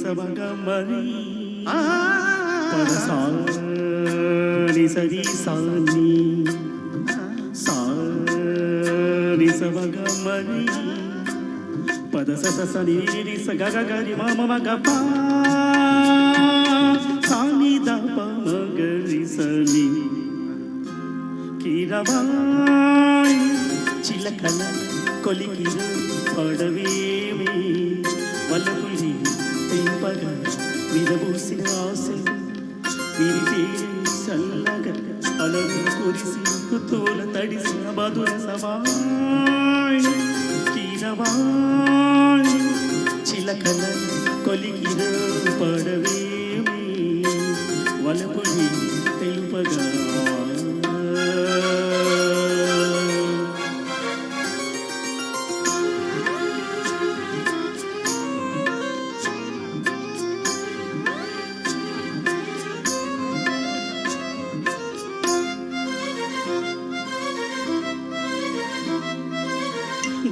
సవగమరి పరసాని సరి సాని సాని సవగమరి పద ససని సగగరి మమ మగప సాని దప మగరి సని కీరవాణి చిలకల కొలికిరు పడవేమి వలపులి తెంపగా విరబూసిన ఆశలు విరిపే చల్లగా అలరు కురిసి తోల తడిసిన మధుర సవాణి కీరవాణి చిలకల కొలికిరు పడవేమి వలపులి తెలుపగా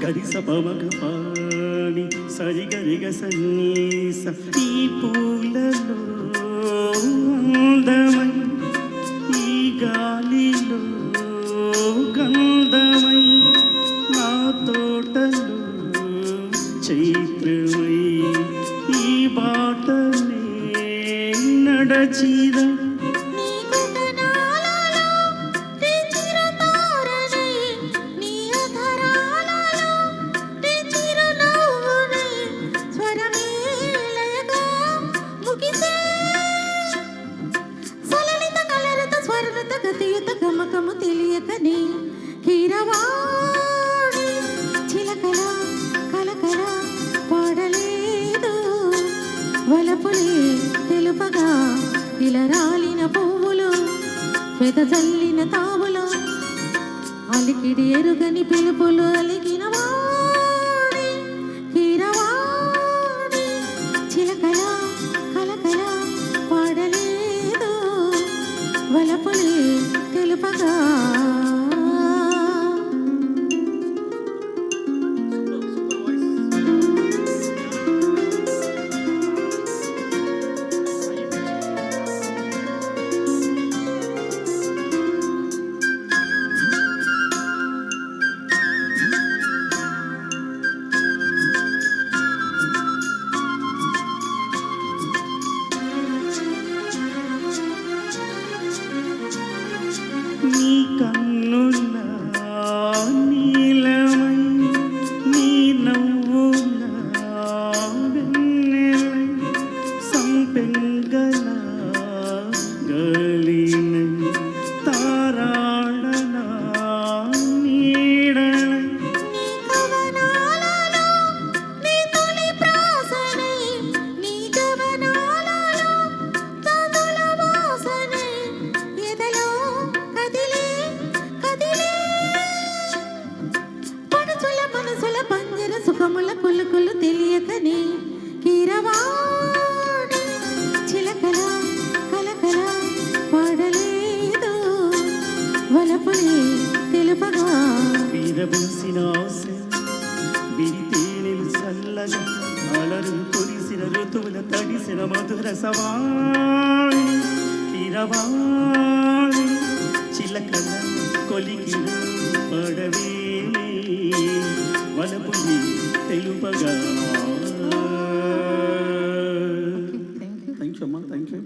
గరిస పవగ పాని సరి గరిగ సన్నీస ఈ పూలలో అందమై ఈ గాలిలో గంధమై నా తోటలో చైత్రమై ఈ బాటనే నడచిద గమకము తెలియకనే కీరవాణి చిలకల కలకల పాడలేదు వలపులే తెలుపగా ఇలా రాలిన పువ్వులు వెదజల్లిన తావులు అలికిడి ఎరుగని పిలుపులు అలిగిన వాణి కీరవాణి చిలకల కలకల పాడలేదు వలపులే తెలుపగా నీ కన్నుల నీలమై నీ నవ్వుల వెన్నెలై సంపెంగల గలినై తారాడన నీడలై సుఖముల కులుకులు తెలియకనే కీరవాణి చిలకల కలకల పాడలేదు వలపులే తెలుపగా వీరబూసిన ఆశ విరితేనెలు చల్లగా అలరు కురిసిన ఋతువుల తడిసిన మధుర సవాణి కీరవాణి చిలకల కొలికిరు పడవేమి వలపులి తెలుపగా. థ్యాంక్ యూ అమ్మా, థ్యాంక్ యూ.